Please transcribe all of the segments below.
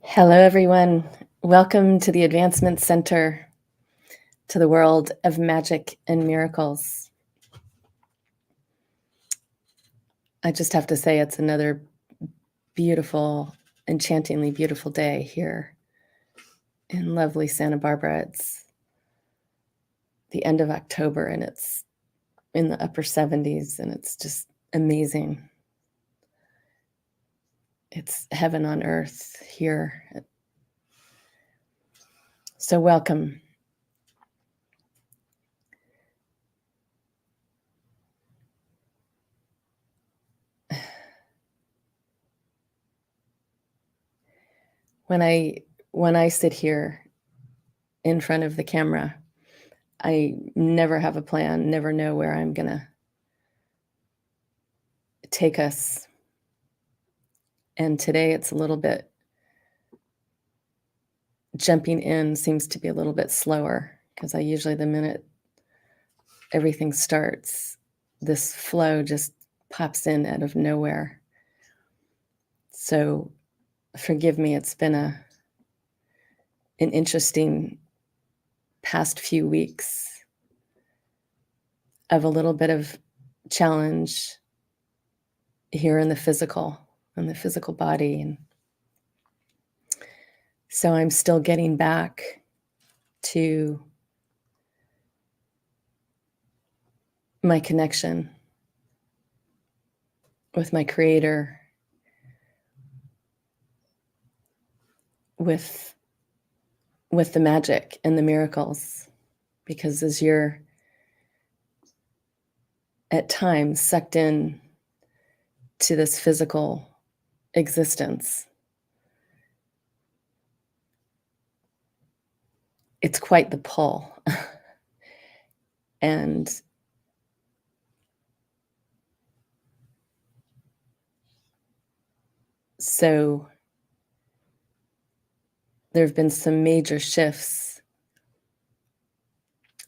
Hello, everyone. Welcome to the Advancement Center, to the world of magic and miracles. I just have to say, it's another beautiful, enchantingly beautiful day here in lovely Santa Barbara. It's the end of October and it's in the upper 70s, and it's just amazing. It's heaven on earth here. So, welcome. When I sit here in front of the camera, I never have a plan, never know where I'm gonna take us. And today it's a little bit jumping in seems to be a little bit slower because I usually, the minute everything starts, this flow just pops in out of nowhere. So forgive me, it's been an interesting past few weeks of a little bit of challenge here in the physical body. And so I'm still getting back to my connection with my creator, with the magic and the miracles, because as you're at times sucked in to this physical existence, it's quite the pull. And so there have been some major shifts,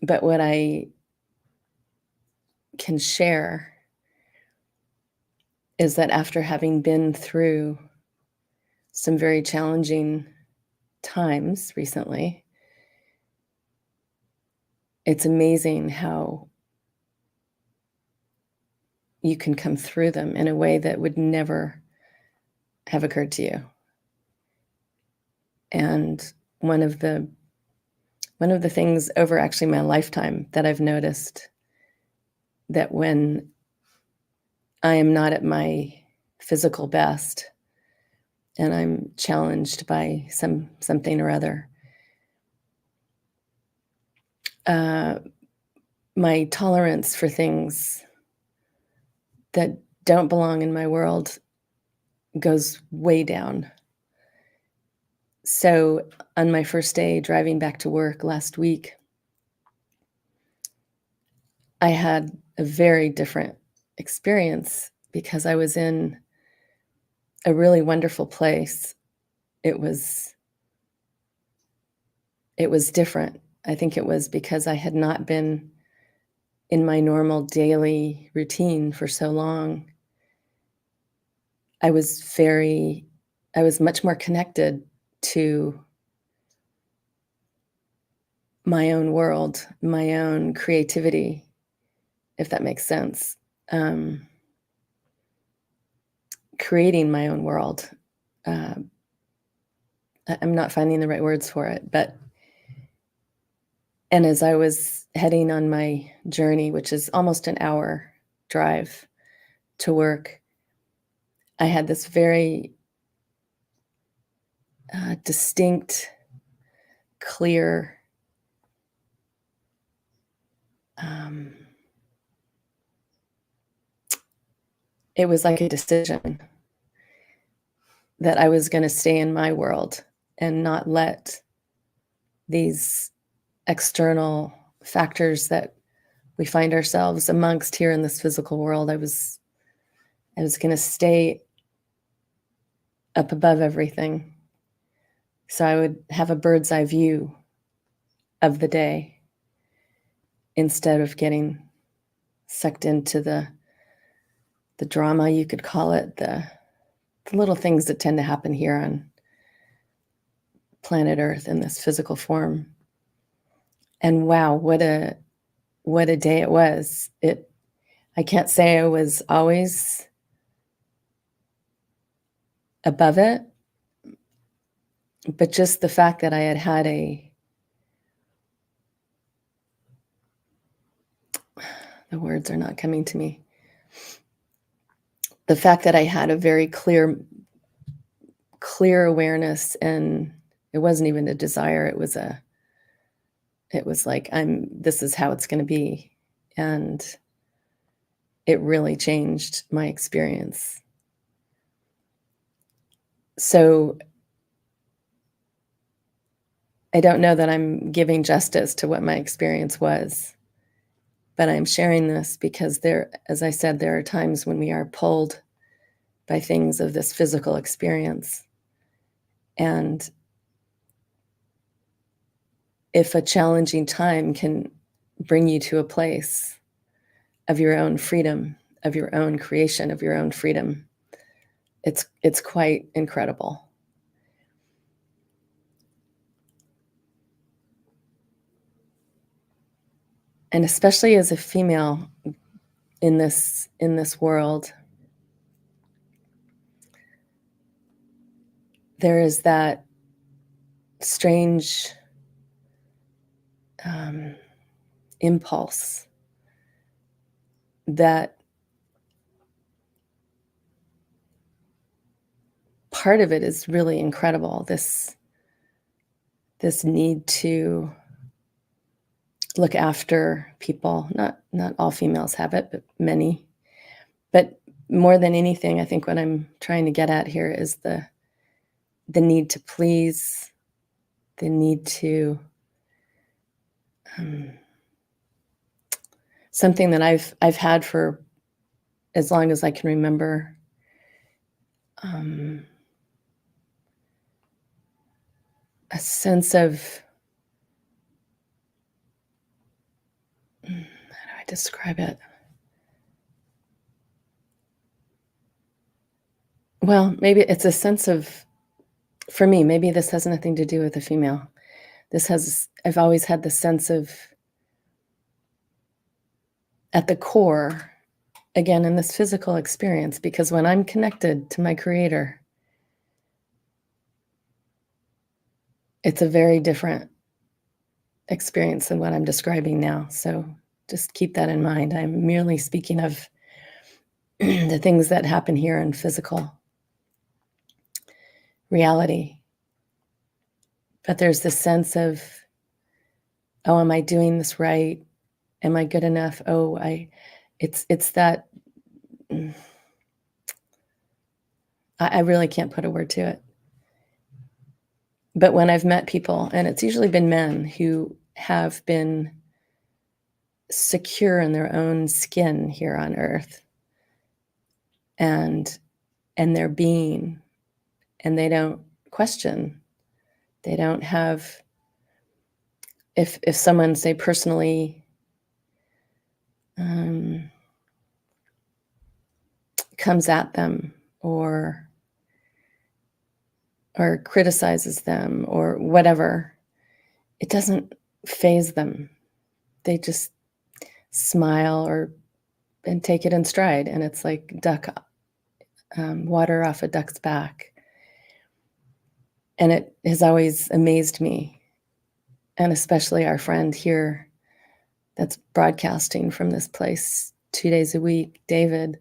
but what I can share is that after having been through some very challenging times recently, it's amazing how you can come through them in a way that would never have occurred to you. And one of the things over actually my lifetime that I've noticed, that when I am not at my physical best and I'm challenged by something or other, my tolerance for things that don't belong in my world goes way down. So on my first day driving back to work last week, I had a very different experience because I was in a really wonderful place. It was different. I think it was because I had not been in my normal daily routine for so long. I was much more connected to my own world, my own creativity, if that makes sense. Creating my own world. I'm not finding the right words for it, and as I was heading on my journey, which is almost an hour drive to work, I had this very distinct, clear, it was like a decision that I was going to stay in my world and not let these external factors that we find ourselves amongst here in this physical world. I was going to stay up above everything, so I would have a bird's eye view of the day instead of getting sucked into the drama, you could call it, the little things that tend to happen here planet Earth in this physical form. And wow, what a day it was. I can't say I was always above it, but just the fact that I had the words are not coming to me. The fact that I had a very clear awareness, and it wasn't even a desire, it was like, this is how it's going to be. And it really changed my experience. So I don't know that I'm giving justice to what my experience was, but I'm sharing this because as I said, there are times when we are pulled by things of this physical experience. And if a challenging time can bring you to a place of your own freedom, of your own creation, of your own freedom, it's quite incredible. And especially as a female in this world, there is that strange impulse that part of it is really incredible. This need to look after people. Not all females have it, but many. But more than anything, I think what I'm trying to get at here is the need to please, the need to something that I've had for as long as I can remember. A sense of, how do I describe it? Well, maybe it's a sense of, for me, maybe this has nothing to do with a female. I've always had the sense of, at the core, again, in this physical experience, because when I'm connected to my creator, it's a very different experience than what I'm describing now. So just keep that in mind. I'm merely speaking of the things that happen here in physical reality. But there's this sense of, oh, am I doing this right? Am I good enough? Oh, it's that, I really can't put a word to it. But when I've met people, and it's usually been men who have been secure in their own skin here on Earth, and their being, and they don't question, they don't have, if someone, say, personally comes at them or criticizes them or whatever, it doesn't faze them. They just smile and take it in stride, and it's like water off a duck's back. And it has always amazed me, and especially our friend here that's broadcasting from this place 2 days a week, David.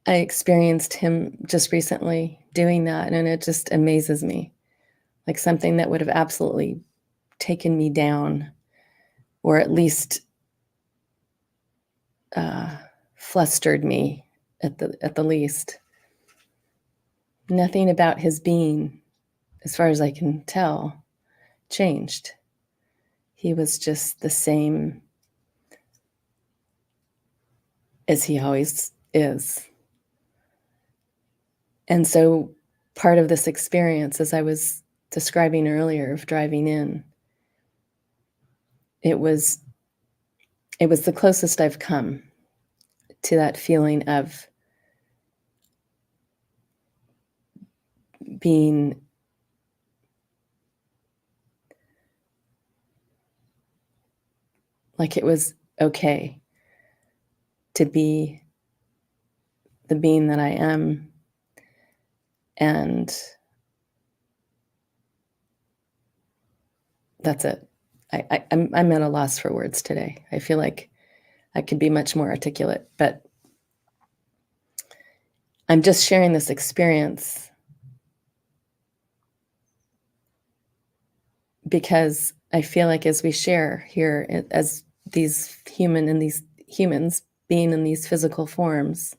I experienced him just recently doing that, and it just amazes me. Like something that would have absolutely taken me down, or at least flustered me at the least. Nothing about his being, as far as I can tell, changed. He was just the same as he always is. And so part of this experience, as I was describing earlier, of driving in, it was the closest I've come to that feeling of being like it was okay to be the being that I am. And that's it. I'm at a loss for words today. I feel like I could be much more articulate, but I'm just sharing this experience because I feel like as we share here as these humans being in these physical forms,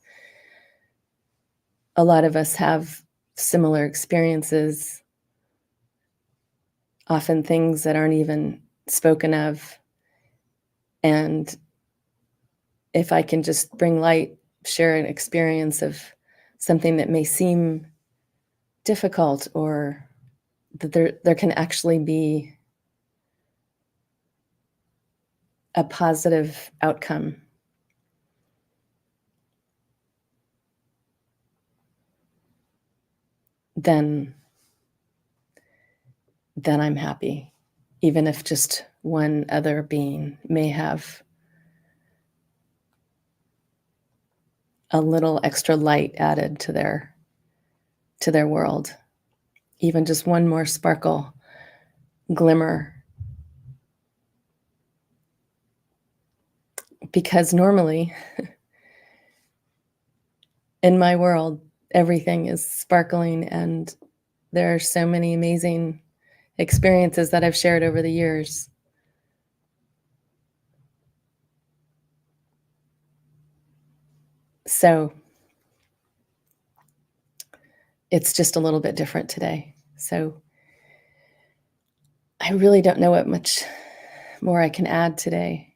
a lot of us have similar experiences, often things that aren't even spoken of. And if I can just bring light, share an experience of something that may seem difficult, or that there can actually be a positive outcome, then I'm happy, even if just one other being may have a little extra light added to their world, even just one more sparkle, glimmer. Because normally in my world, everything is sparkling, and there are so many amazing experiences that I've shared over the years. So it's just a little bit different today. So I really don't know what much more I can add today.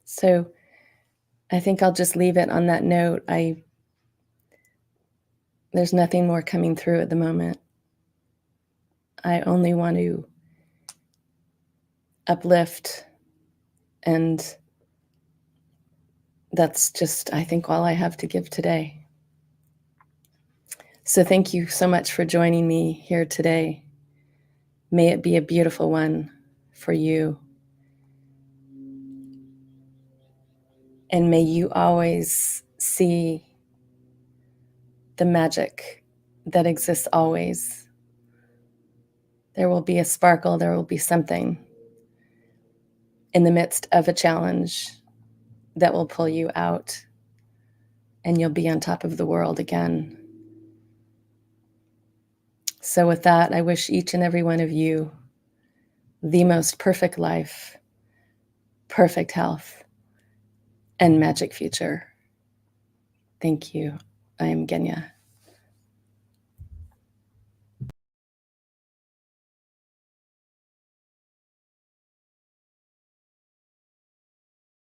So I think I'll just leave it on that note. There's nothing more coming through at the moment. I only want to uplift, and that's just, I think, all I have to give today. So thank you so much for joining me here today. May it be a beautiful one for you. And may you always see the magic that exists always. There will be a sparkle, there will be something in the midst of a challenge that will pull you out, and you'll be on top of the world again. So with that, I wish each and every one of you the most perfect life, perfect health, and magic future. Thank you. I am Genya.